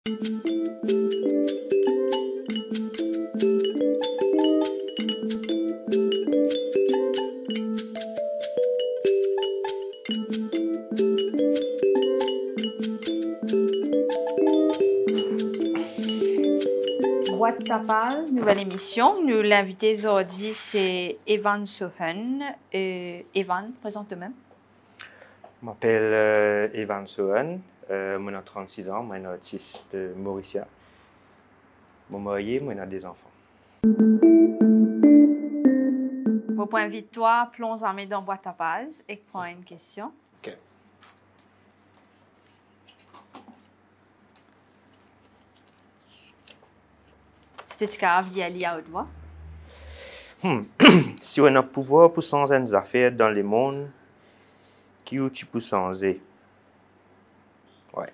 Boîte Tapas, nouvelle émission. Nous l'invité aujourd'hui, c'est Evan Sohen. Evan, présente toi-même. Je m'appelle Evan Sohen, j'ai 36 ans, je suis artiste mauricien. Je suis marié, j'ai des enfants. Vos points victoire, plonge dans Boîte Tapas et prends une question. OK. C'était capable d'y aller à haute voix. Si on a le pouvoir pour changer des affaires dans le monde, qui ou tu peux changer? Ouais.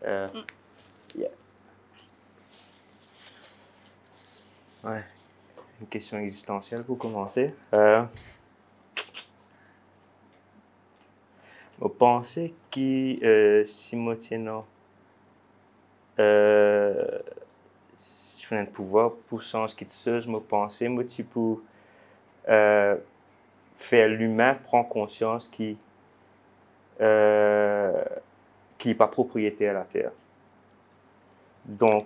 Yeah. Ouais. Une question existentielle pour commencer. Je pense que si je tiens si je ai le pouvoir pour changer quelque chose, je pense que je peux faire l'humain prendre conscience qu'il n'est pas propriétaire de la terre. Donc,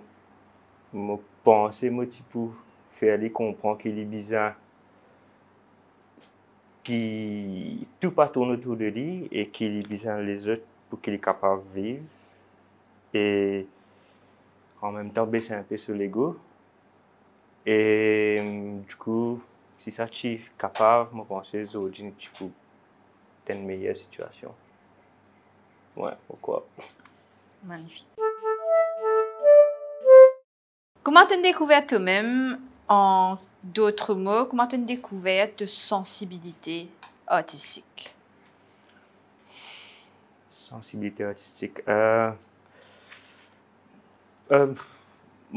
je pense que je peux faire les comprendre qu'il est bizarre, que tout pas tourne autour de lui et qu'il est bizarre les autres pour qu'il est capable de vivre. Et en même temps, baisser un peu sur l'ego. Et du coup, si ça tu es capable, je pense que aujourd'hui, tu peux être une meilleure situation. Ouais, pourquoi? Magnifique. Comment tu as découvert toi-même, en d'autres mots, comment tu as découvert de sensibilité artistique? Sensibilité artistique. Je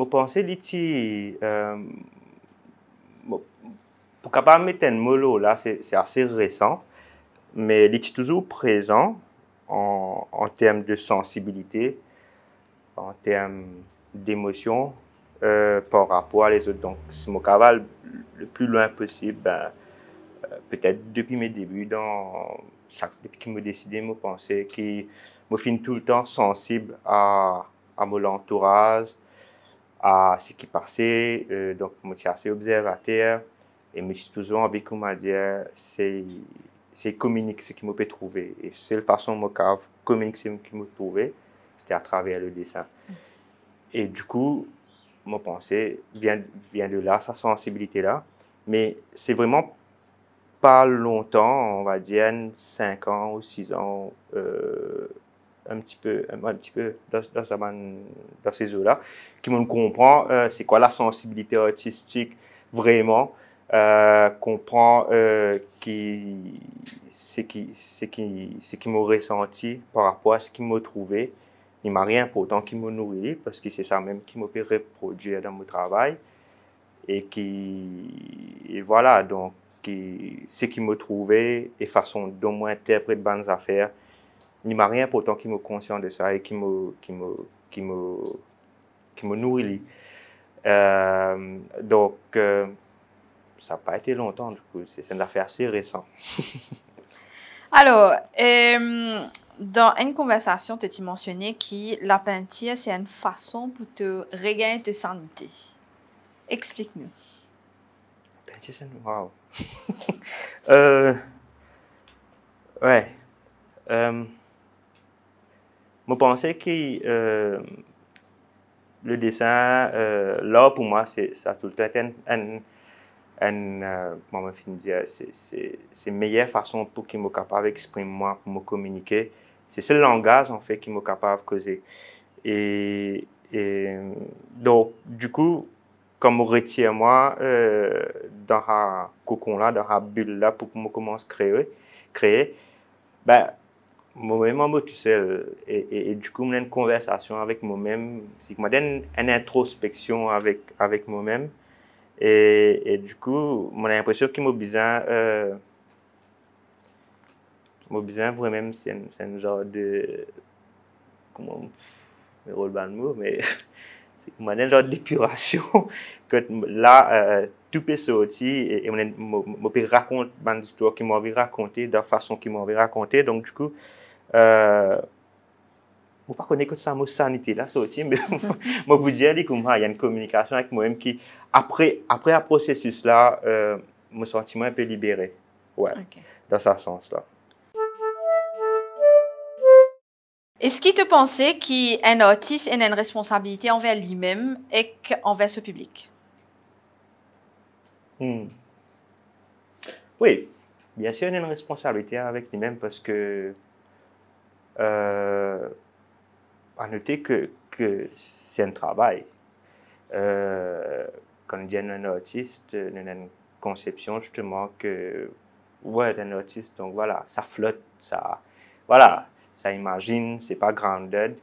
pense que pour capable mettre un mot là, c'est assez récent, mais il est toujours présent en termes de sensibilité, en termes d'émotion par rapport à les autres. Donc, si je cavale le plus loin possible, peut-être depuis mes débuts, depuis que je me décidé, je pensais que je suis tout le temps sensible à mon entourage, à ce qui passait. Donc, je suis assez observateur et je suis toujours envie de dire c'est communiquer ce qui me peut trouver. Et c'est la façon dont je communique ce qui me trouver, c'était à travers le dessin. Et du coup, mon pensée vient de là, sa sensibilité-là. Mais c'est vraiment pas longtemps, on va dire 5 ans ou 6 ans, un petit peu dans ces eaux-là, qui me comprend c'est quoi la sensibilité artistique vraiment, comprend ce qui m'a ressenti par rapport à ce qui m'a trouvé. Il m'a rien pour autant qui me nourrit, parce que c'est ça même qui me peut reproduire dans mon travail. Et voilà, donc, ce qui me trouvait et façon dont moi interprète bonnes affaires, il m'a rien pour autant qui me conscient de ça et qui me nourrit. Donc, ça n'a pas été longtemps, du coup, c'est une affaire assez récente. Alors, dans une conversation, tu as mentionné que la peinture, c'est une façon pour te regagner ta sanité. Explique-nous. La peinture, c'est... Wow! Ouais. Je pensais que le dessin, là, pour moi, ça a tout le temps été comment je dire, c'est la meilleure façon pour qu'il me capable d'exprimer moi, pour me communiquer. C'est ce langage, en fait, qui me capable de causer. Et donc, du coup, comme je retire moi dans un cocon-là, dans une bulle-là, pour que je commence à créer, moi-même, je suis tout seul. Et du coup, j'ai une conversation avec moi-même. C'est que je donne une introspection avec moi-même. Et du coup, j'ai l'impression que mon besoin vraiment, c'est un genre de... Comment... mais rôle ban mot, mais c'est un genre d'épuration que là, tout peut sortir et on peut raconter une histoire qui m'a envie de raconter de la façon qui m'a envie de raconter. Donc, du coup, je ne sais pas connaître que ça mot sanité là sorti, mais moi vous dire il y a une communication avec moi-même qui après un processus là, mon sentiment un peu libéré, ouais, OK. dans ce sens là. Est-ce qu'il te pensait qu'un artiste a une responsabilité envers lui-même et envers ce public? Oui, bien sûr, il y a une responsabilité avec lui-même parce que à noter que c'est un travail. Quand on dit un artiste, on a une conception justement que, ouais, un artiste, donc voilà, ça flotte, ça, voilà, ça imagine, c'est pas grounded.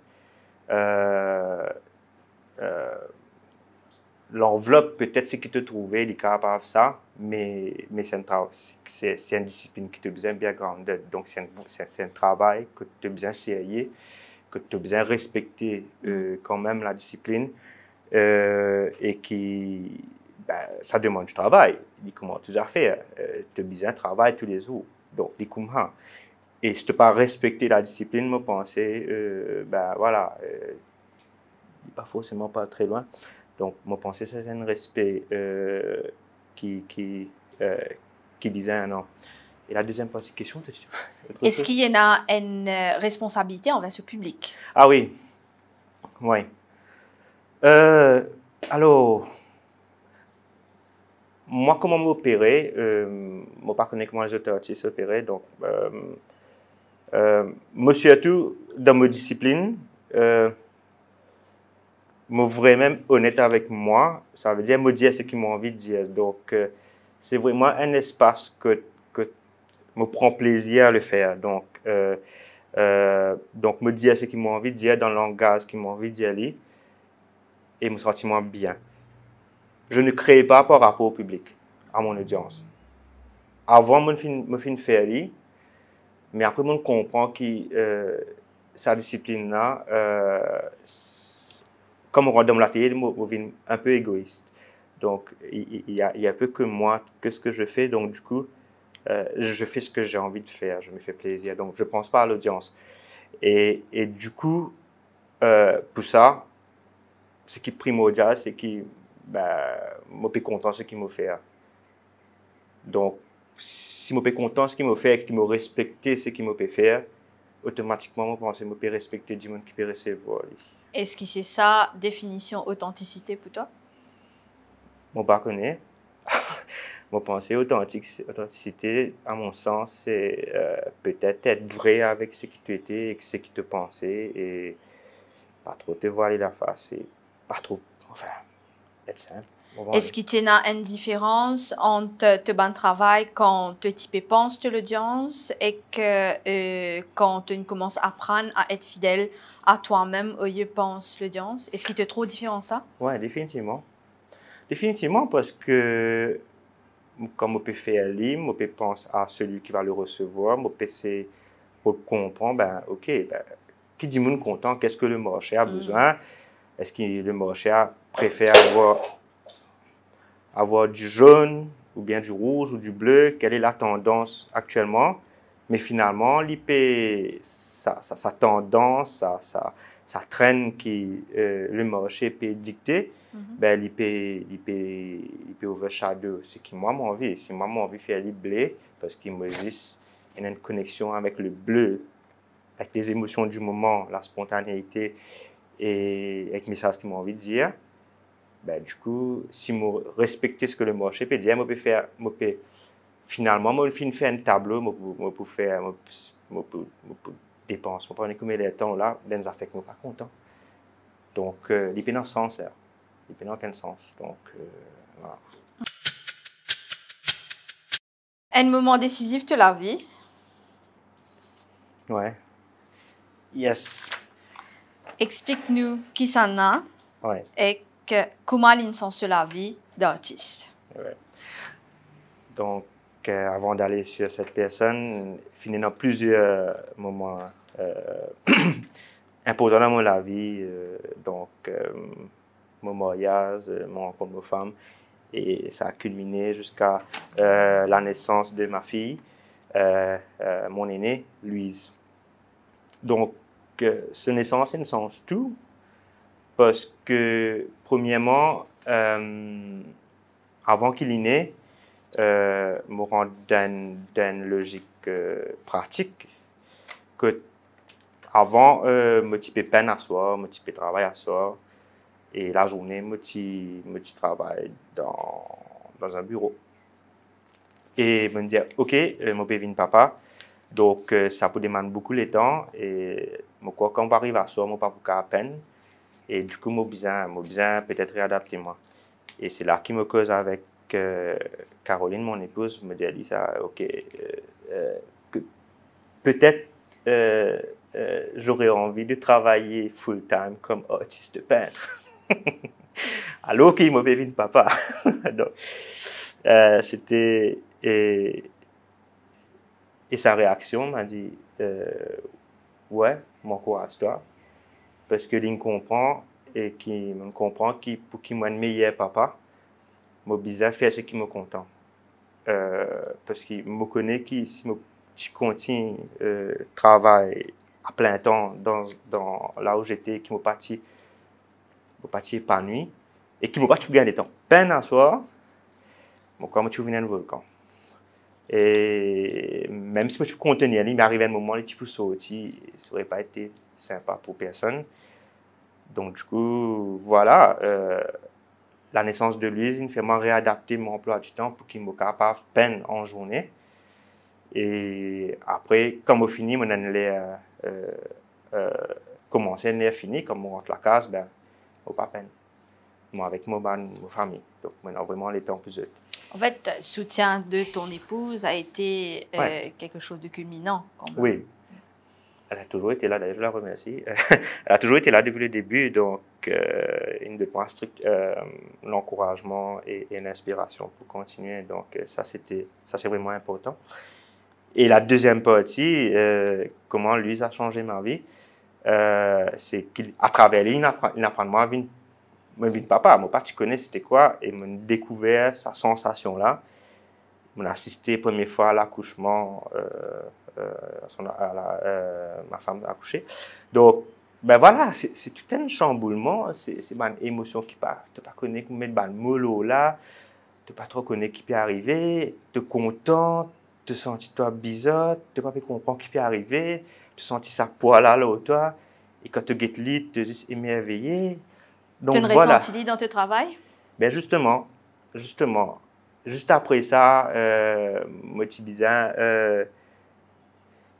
L'enveloppe, peut-être c'est qui te trouvait, il est capable de ça, mais c'est une discipline qui te besoin bien grounded. Donc c'est un travail que tu as besoin sérieux, que tu as besoin respecter quand même la discipline. Et qui, ben, ça demande du travail. Il comment tu as fait, tu as besoin de travail tous les jours. Donc, il comment. Et si tu n'as pas respecté la discipline, je pense, ben voilà, pas forcément pas très loin. Donc, je pense que c'est un respect qui disait non. Et la deuxième partie de question, est-ce qu'il y en a une responsabilité envers ce public? Ah oui, oui. Alors, moi, comment m'opérer, je ne sais pas comment les auteurs s'opérer, donc, moi, surtout, dans ma discipline, me vraiment honnête avec moi, ça veut dire me dire ce qu'ils m'ont envie de dire. Donc, c'est vraiment un espace que me prend plaisir à le faire. Donc me dire ce qu'ils m'ont envie de dire dans le langage qu'ils m'ont envie de dire et me sentir bien. Je ne crée pas par rapport au public, à mon audience. Avant, je fin faire mais après, je comprends que sa discipline-là, comme on dans la télé, je suis un peu égoïste. Donc, il y a un peu que moi, que ce que je fais. Donc, du coup, je fais ce que j'ai envie de faire. Je me fais plaisir. Donc, je ne pense pas à l'audience. Et du coup, pour ça, ce qui est primordial, c'est que je suis content de ce qu'il me fait. Donc, si je suis content de ce qu'il me fait et qu'il me respecte ce qu'il me peut faire, automatiquement, je pense que je peux respecter du monde qui peut recevoir. Est-ce que c'est ça, définition authenticité pour toi? Je ne connais pas. Je pense que authenticité, à mon sens, c'est peut-être être vrai avec ce qui tu étais et ce qui te pensait et pas trop te voiler la face et pas trop, enfin, être simple. Est-ce qu'il y a une différence entre ton bon travail quand tu penses de l'audience et que quand tu commences à apprendre à être fidèle à toi-même au lieu pense l'audience? Est-ce qu'il te trop différent ça? Oui, définitivement. Définitivement parce que comme on peut faire lire, on peut penser à celui qui va le recevoir, on peut essayer pour comprendre, ben, ok, ben, qui dit monde content, qu'est-ce que le marché a besoin? Est-ce que le marché préfère avoir du jaune ou bien du rouge ou du bleu? Quelle est la tendance actuellement? Mais finalement, sa tendance, sa traîne qui le marché peut dicter, ben, il peut overshadow ce qui moi m'a envie. Si moi m'a envie de faire les bleus, parce qu'il me dit il y a une connexion avec le bleu, avec les émotions du moment, la spontanéité et avec le message qu'ils m'ont envie de dire, ben, du coup, si je respecte ce que le marché peut dire, je peux finalement, je peux faire un tableau, je peux faire, je peux dépenser, je peux prendre combien de temps là, dans les affaires que je ne suis pas content. Donc, il peut dans ce sens là. Il peut dans quel sens. Donc, voilà. Un moment décisif de la vie? Ouais. Yes. Explique-nous qui ça a Ouais. et comment l'insens de la vie d'artiste. Ouais. Donc, avant d'aller sur cette personne, finir dans plusieurs moments important dans mon vie. Donc, mon mariage, mon rencontre de ma femme. Et ça a culminé jusqu'à la naissance de ma fille, mon aînée, Louise. Donc, ce naissance, c'est une naissance tout. Parce que, premièrement, avant qu'il est né, me rend d'une logique pratique que avant, me type peine à soi, me type travail à soi, et la journée, me travaille dans un bureau. Et me dire, ok, je peux venir papa, donc ça peut demander beaucoup de temps, et quand on arrive à soi, je ne peux pas à peine, et du coup, je besoin peut-être réadapter moi. Et c'est là qu'il me cause avec Caroline, mon épouse, me dit ça, ok, que peut-être j'aurais envie de travailler full-time comme artiste peintre. Alors qu'il m'a vu papa. Donc, c'était et sa réaction m'a dit ouais, mon courage toi, parce que il comprend et qui me comprend qui pour qui moi meilleur papa, moi bizarre faire ce qui me content. Parce qu'il me connaît qui si je continue travail à plein temps dans là où j'étais, qui m'a parti épanoui et qui m'a pas tout gagné temps. Peine à soi, moi quand je venais au volcan. Et même si je suis contenu, il m'est arrivé un moment où je peux sortir, ça n'aurait pas été sympa pour personne. Donc du coup, voilà, la naissance de Louise, il me fait réadapter mon emploi du temps pour qu'il me capable peine en journée. Et après, quand on finit, on allait commencer, on est fini, quand on rentre à la case, ben, on pas peine. Moi, avec ma famille. Donc, maintenant, vraiment, les temps plus heureux. En fait, le soutien de ton épouse a été quelque chose de culminant. Quand même. Oui. Elle a toujours été là, d'ailleurs, je la remercie. Elle a toujours été là depuis le début, donc une de moi, l'encouragement et l'inspiration pour continuer. Donc, ça, c'est vraiment important. Et la deuxième partie, comment lui a changé ma vie, c'est qu'à travers lui, il apprend moi à venir papa, mon papa, tu connais c'était quoi, et m'a découvert sa sensation là. M'a assisté première fois à l'accouchement, ma femme a accouché. Donc, ben voilà, c'est tout un chamboulement, c'est une émotion qui part. Tu pas connais qu'on met le mollo là, tu pas trop connais qui peut arriver, tu es content, tu sens toi bizarre, tu pas comprendre qui peut arriver, tu sens ça poil là au toi, et quand tu guettes lit, tu es émerveillé. Tu as une ressenti dans ton travail? Ben justement, juste après ça,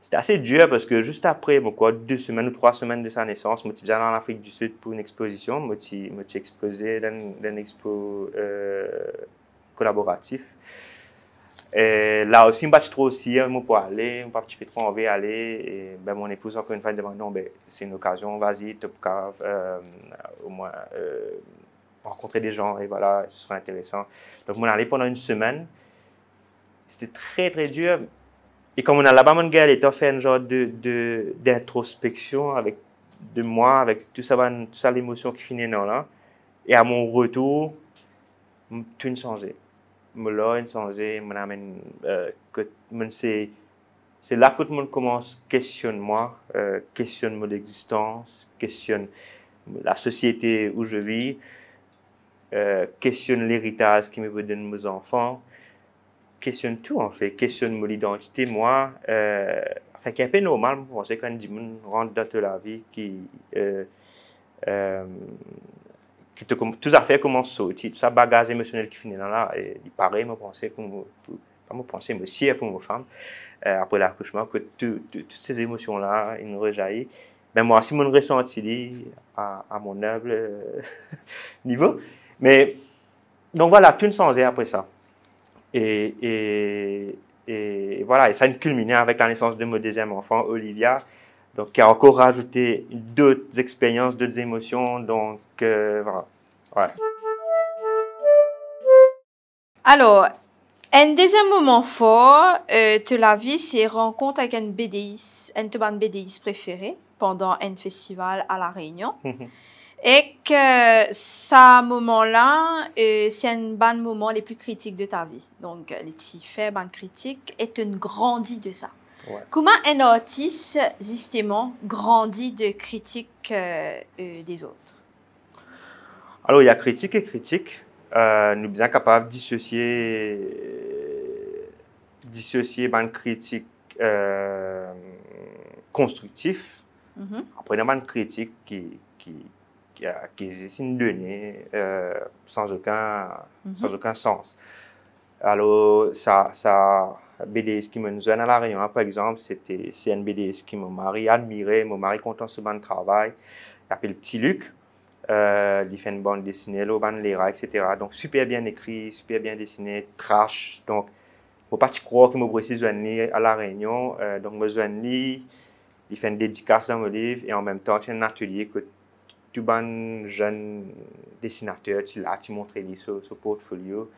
c'était assez dur parce que juste après, 2 semaines ou 3 semaines de sa naissance, je suis allé en Afrique du Sud pour une exposition. Je suis exposé dans une expo collaboratif. Et là aussi, je ne suis pas trop aussi, je peux aller, je ne suis pas trop envie d'aller. Et ben, mon épouse, encore une fois, me dit non, ben, c'est une occasion, vas-y, tu peux au moins rencontrer des gens et voilà, ce sera intéressant. Donc, on est allé pendant une semaine. C'était très, très dur. Et comme on a là-bas, mon gars, il a fait un genre d'introspection de moi, avec tout ça l'émotion qui finit là. Et à mon retour, tout a changé. C'est là que tout le monde commence à questionner moi, questionne mon existence, questionne la société où je vis, questionne l'héritage qui me veut donner mes enfants, questionne tout en fait, questionne mon identité, moi. Enfin, qui est un peu normal, je pense, quand dit rentre dans la vie toutes les affaires commencent à sortir, tout ça bagage émotionnel qui finit là, et il paraît, je pensais mais aussi pour ma femme, après l'accouchement, que toutes ces émotions-là, ils nous rejaillissent. Ben moi aussi, mon ressenti à mon humble niveau. Mais, donc voilà, tout changé après ça. Et voilà, et ça a culminé avec la naissance de mon deuxième enfant, Olivia, donc qui a encore rajouté d'autres expériences, d'autres émotions, donc voilà. Ouais. Alors, un deuxième moment fort de la vie, c'est rencontre avec un BDiste, un de mes BDiste préféré. pendant un festival à La Réunion. Et que ce moment-là, c'est un bon moment les plus critiques de ta vie. Donc, les petits faits, bonnes critiques, et tu grandis de ça. Ouais. Comment un artiste, justement, grandit de critiques des autres? Alors, il y a critique et critique. Nous sommes bien capables de dissocier une critique constructive. Après, il y a une critique qui existe une donnée sans aucun sens. Alors, ça BDS qui me nous à La Réunion, par exemple, c'est un BDS qui m'a mari admiré, mon mari content sur mon travail. Il s'appelle Petit Luc. Il fait une bande dessinée, l'Oban etc. Donc, super bien écrit, super bien dessiné, trash. Donc, je ne pas croire que je précise à La Réunion. Donc, il fait une dédicace dans mon livre et en même temps, il y a un atelier que tout bon jeune dessinateur, tu montres ce portfolio.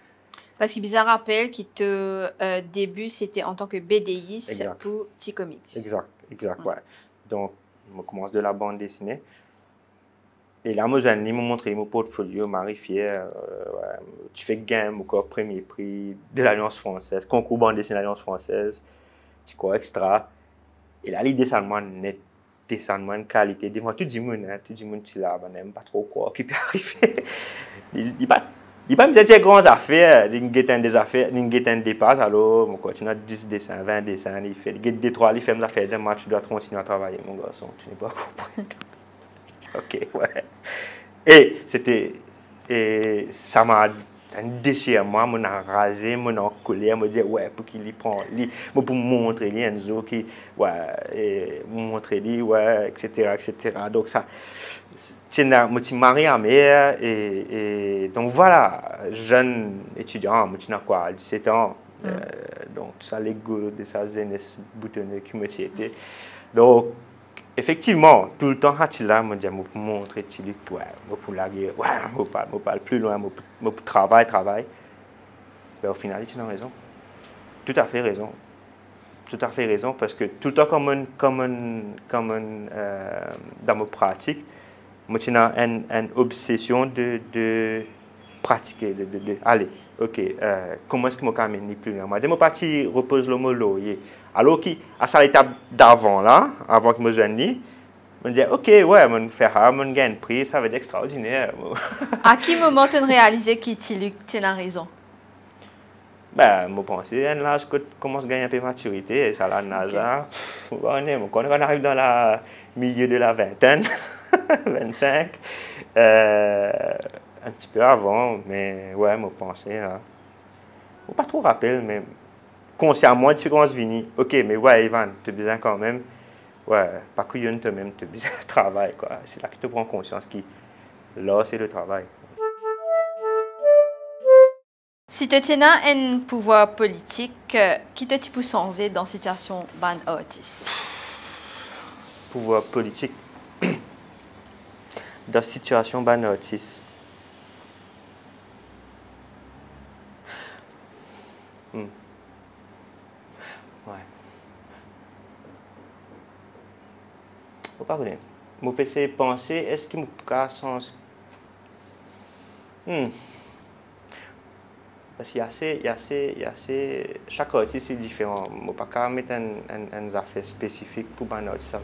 Parce qu'il bizarre rappel que te début, c'était en tant que BDiste pour Petit Comics. Exact, ouais. Donc, je commence de la bande dessinée. Et là, moi, j'ai montré mon portfolio, Marie fière. Tu fais game, encore premier prix de l'Alliance française, concours bande dessinée de l'Alliance française, tu crois extra. Et là, l'idée, ça net, ça de qualité. Dis-moi, tout le monde, tu là, n'aime pas trop quoi, qui peut arriver. Il pas me dire grandes affaires, il des affaires, il dépasse, alors, on continue à 10 dessins, 20 dessins, il fait des 3, il fait des affaires, il dit, tu dois continuer à travailler, mon garçon, tu n'es pas compris. Ok, ouais. Et ça m'a déchiré, moi, mon a rasé, mon a collé, me dire, ouais, pour qu'il y prend, pour me montrer, Enzo, qui, ouais, montrer, ouais, etc. Donc, ça, je me marié à mère, et donc voilà, jeune étudiant, je n'ai quoi, 17 ans, donc ça, les goûts de sa jeunesse boutonnée qui me était. Donc, effectivement, tout le temps, je me dis, je montrer, ouais, pour la guerre, ouais, je parle plus loin, je travaille. Mais au final, tu as raison. Tout à fait raison. Tout à fait raison, parce que tout le temps, dans ma pratique, moi, j'ai une obsession de pratiquer, allez, ok, comment est-ce que je m'amène plus loin? Moi, je parti repose le mot alors à cette étape d'avant là, avant que je me joigne, je me dis, ok, ouais, je fais ça, je gagne prix, ça va être extraordinaire. À quel moment tu réalisé que tu as raison? Ben, je pense que là, je commence à gagner un peu de maturité, et ça, la NASA, quand on arrive dans le milieu de la vingtaine, 25, un petit peu avant, mais ouais, je pensais, je ne pas trop rappeler, mais consciemment, tu fais comment venir. Ok, mais ouais, Ivan, tu as besoin quand même, ouais, pas que tu toi-même, tu as besoin de travail, quoi. C'est là que tu prends conscience que là, c'est le travail. Si tu as un pouvoir politique, qui te peut changer dans la situation ban artiste? Pouvoir politique dans la situation ban artiste. Ouais. Pas vrai. Je peux penser, est-ce qu'il me a sens? Parce qu'il y a assez, chaque artiste est différent. Je ne peux pas mettre une affaire spécifique pour un artiste.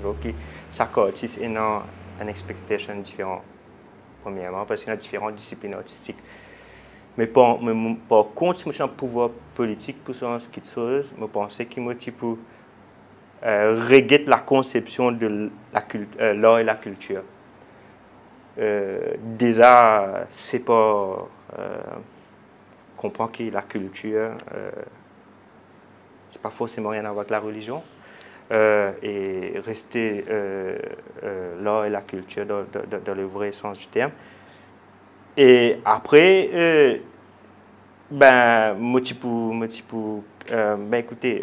Chaque artiste a une expectation différente, premièrement, parce qu'il y a différentes disciplines artistiques. Mais par contre, si je suis un pouvoir politique pour ce qui chose, je pense qu'il me pour reguette la conception de l'art et la culture. Déjà, c'est pas comprendre que la culture, c'est pas forcément rien à voir avec la religion, et rester l'art et la culture dans le vrai sens du terme. Et après, écoutez,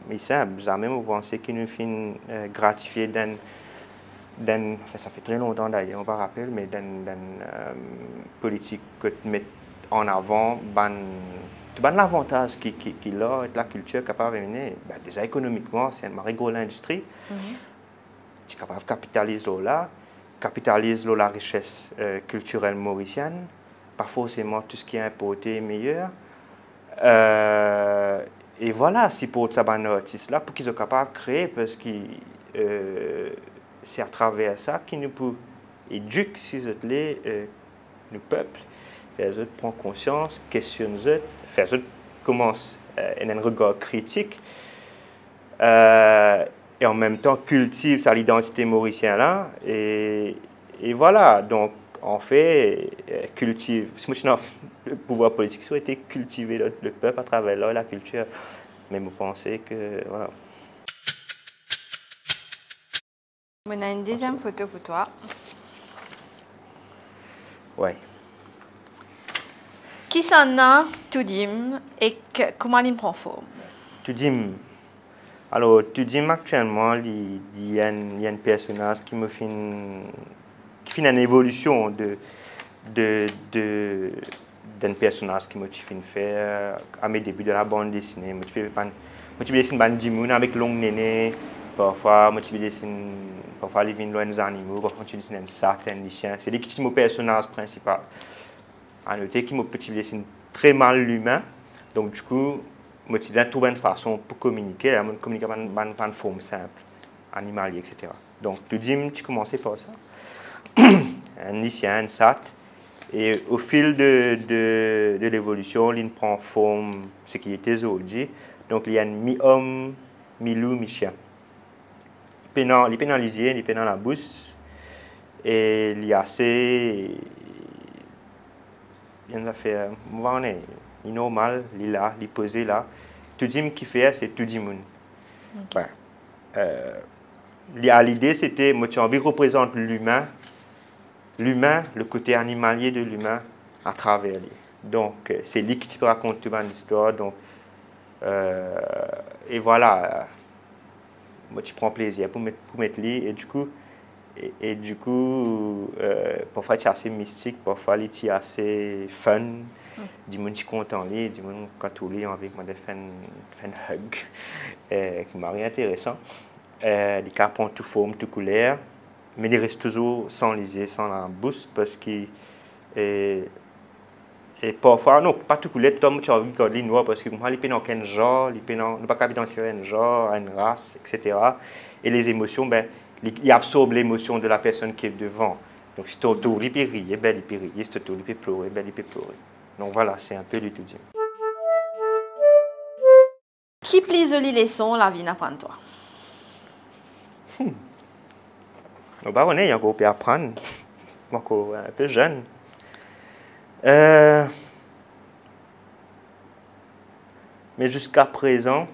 mais ça, jamais vous pensez qu'il nous fait gratifier ça fait très longtemps d'ailleurs, on va rappeler, mais dans politique que tu mets en avant, l'avantage qu'il a et la culture capable de mener, déjà économiquement, c'est une rigolo l'industrie. tu es capable de capitaliser là, capitalise la richesse culturelle mauricienne, pas forcément tout ce qui est importé est meilleur. Et voilà, si pour ces artistes là, pour qu'ils soient capables de créer, parce que c'est à travers ça qu'ils nous peut éduquer si le peuple, faire prendre conscience, questionner, faire commence un regard critique. Et en même temps cultive sa identité mauricienne là et voilà donc en fait cultive le pouvoir politique ça a été cultiver le peuple à travers la culture mais vous pensez que voilà. On a une deuxième photo pour toi. Ouais. Qui s'en a tout dit et comment il prend forme? Tout dit. Alors, tu dis actuellement, il y a un personnage qui me fait une évolution d'un personnage qui me fait faire à mes débuts de la bande dessinée. Je dessine des dimoun avec long néné, parfois je dessine parfois les animaux, parfois je dessine un sac, un chien. C'est lui qui est mon personnage principal. À noter qu'il me dessine très mal l'humain, donc du coup, je dois trouver une façon pour communiquer, communiquer dans une forme simple, animalier, etc. Donc, tu dis, tu commences par ça. Un lycéen, un sat. Et au fil de l'évolution, il prend forme, ce qui était aujourd'hui. Donc, il y a un mi-homme, mi-loup, mi-chien. Il est pénalisé, il est dans la bouche. Et il y a assez. Il y a fait. Il est normal, il est là, il est posé là. Tout dim qui fait, c'est tout dim. Okay. L'idée, c'était, moi, tu as envie de représenter l'humain, le côté animalier de l'humain à travers lui. Donc, c'est lui qui te raconte toute l'histoire. Donc, et voilà, moi, tu prends plaisir pour mettre lui. Et du coup, parfois, c'est assez mystique, parfois, c'est assez fun. Du monde qui est content, du monde quand tu lis envie de faire un hug, qui m'a rien intéressant. Les cas prennent toute forme, toute couleur, mais ils restent toujours sans liser, sans la bouche, parce que et parfois, non, pas tout couleur, tout le monde a envie de regarder noir, parce que moi, il peut dans aucun genre, il peut ne pas identifier un genre, une race, etc. Et les émotions, ben, il absorbe l'émotion de la personne qui est devant. Donc, si tu autour, il peut rire, ben, il peut rire, si tu autour, il peut pleurer, ben, il peut pleurer. Donc voilà, c'est un peu du tout dit. Qui plise les leçons, la vie n'apprend toi? Bah, on est encore à apprendre, encore un peu jeune. Mais jusqu'à présent,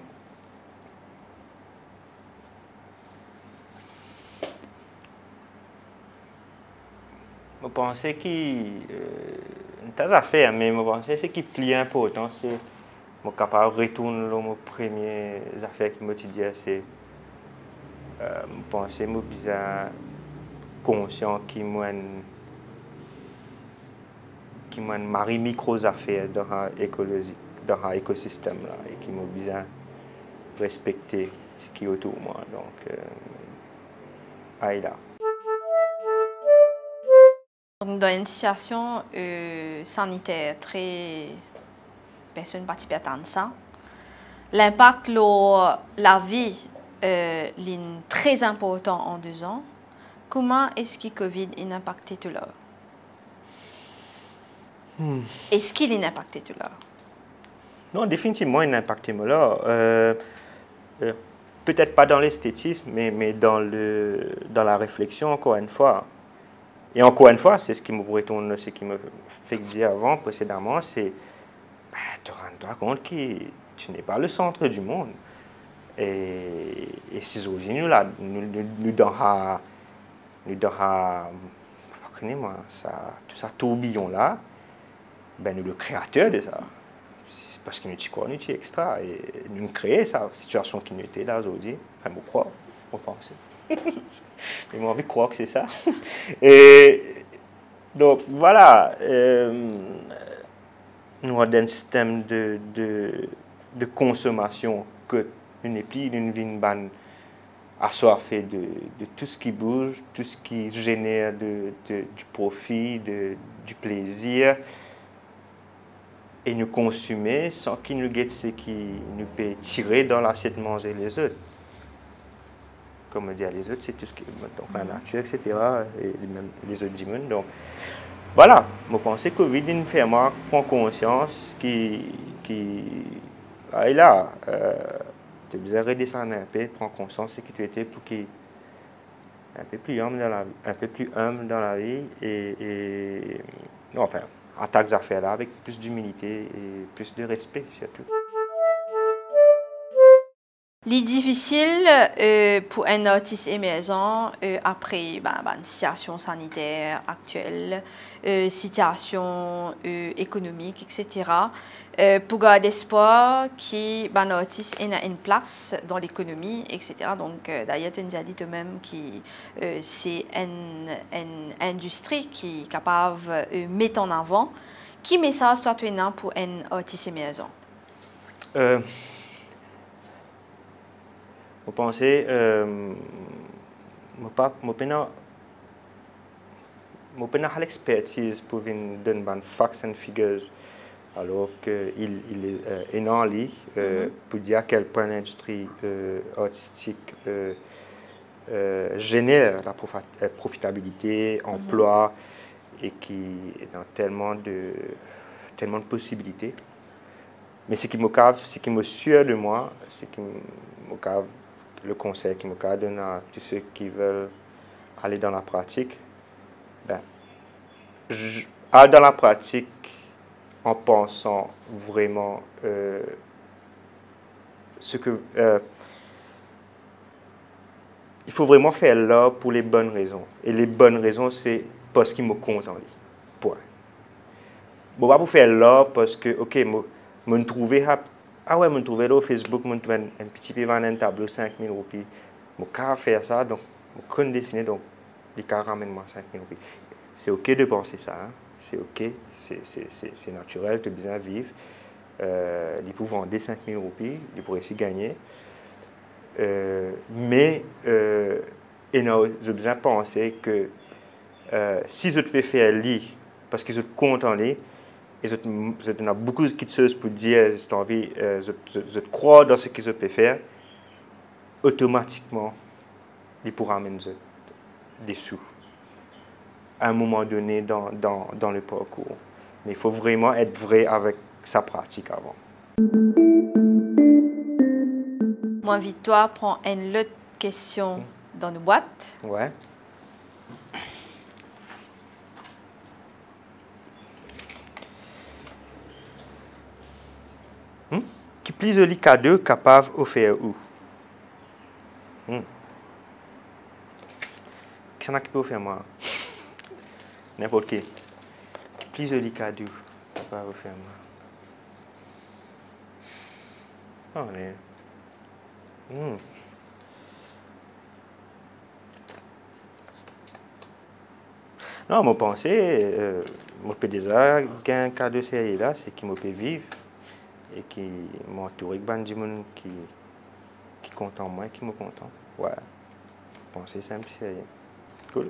je pensais qu'il tas affaires, mais je pensais que ce qui plie important, c'est je suis capable de retourner aux premières affaires qui me disaient, c'est je pensais que je suis conscient qu'il y a une micro affaires dans l'écologie, dans l'écosystème là, et qui m'a besoin respecter ce qui est autour de moi. Donc, là. Dans une situation sanitaire très personne ne participe à ça, l'impact la vie est très important en 2 ans. Comment est-ce que Covid a impacté tout l'heure? Est-ce qu'il a impacté tout l'heure? Non, définitivement, il a impacté tout l'heure. Peut-être pas dans l'esthétisme, mais dans la réflexion, encore une fois. Et encore une fois, c'est ce qui me retourne, ce qui me fait dire avant, précédemment, c'est te rendre compte que tu n'es pas le centre du monde. Et si aujourd'hui, nous tout ça tourbillon-là, ben, nous le créateur de ça. C'est parce que nous sommes quoi, nous sommes extra. Et nous créons cette situation qui nous était là aujourd'hui. Enfin, je crois, je pense. J'ai envie de croire que c'est ça. Et donc, voilà. Nous avons un système de consommation que nous n'est plus d'une vie assoiffés de tout ce qui bouge, tout ce qui génère du profit, du plaisir, et nous consommer sans qu'ils nous guettent ce qui nous peut tirer dans l'assiette manger les autres. Comme on dit à les autres, c'est tout ce qui est donc la nature, etc. Et même les autres du monde. Donc, voilà, je pense que Covid nous fait prendre conscience qui est là. Tu as besoin de redescendre un peu, prendre conscience de ce que tu étais pour qu'il un peu plus humble dans la vie, un peu plus humble dans la vie et non, enfin, attaque ces affaires-là avec plus d'humilité et plus de respect surtout. Les difficile pour un artiste émergent après une situation sanitaire actuelle, situation économique, etc. Pour garder espoir qu'un artiste ait une place dans l'économie, etc. Donc, d'ailleurs, tu as dit toi-même que c'est une industrie qui est capable de mettre en avant. Quel message toi tu as pour un artiste émergent? Je pense que je n'ai pas l'expertise pour donner des facts and figures, alors qu'il est énorme pour dire à quel point l'industrie artistique génère la profitabilité, emploi, et qui est dans tellement de possibilités. Mais ce qui me sûr de moi, c'est que le conseil qui me donne à tous ceux qui veulent aller dans la pratique, aller dans la pratique en pensant vraiment ce que il faut vraiment faire là pour les bonnes raisons. Et les bonnes raisons, c'est parce qu'il me compte en lui. Point. Bon, pas pour faire là parce que, ok, me trouver ah ouais, me trouver là au Facebook, me trouver un petit peu vendre un tableau 5000 roupies. Je peux faire ça, donc je peux dessiner, donc les cas ramène-moi 5000 roupies. C'est ok de penser ça, hein? C'est ok, c'est naturel, tu as besoin de vivre. Il peut vendre 5000 roupies, il pourrait aussi gagner. Mais j'ai besoin de penser que si je peux faire lire, parce que je compte en lire, et je donne beaucoup de choses pour dire, j'ai envie, je crois dans ce que je peux faire, automatiquement, il pourra amener des sous à un moment donné dans le parcours. Mais il faut vraiment être vrai avec sa pratique avant. Moi, Victoire, prends une autre question dans nos boîtes. Ouais. Qui plus joli cadeau capable offrir où? Qui s'en a qui peut offrir moi? N'importe qui. Qui plus joli cadeau capable offrir moi? Oh, non, mon pensée, mon peux déjà un cadeau sérieux là, c'est qui me peut vivre et qui m'entoure avec des gens qui comptent en moi et qui me content. Ouais. Pensée simple, sérieux. Cool.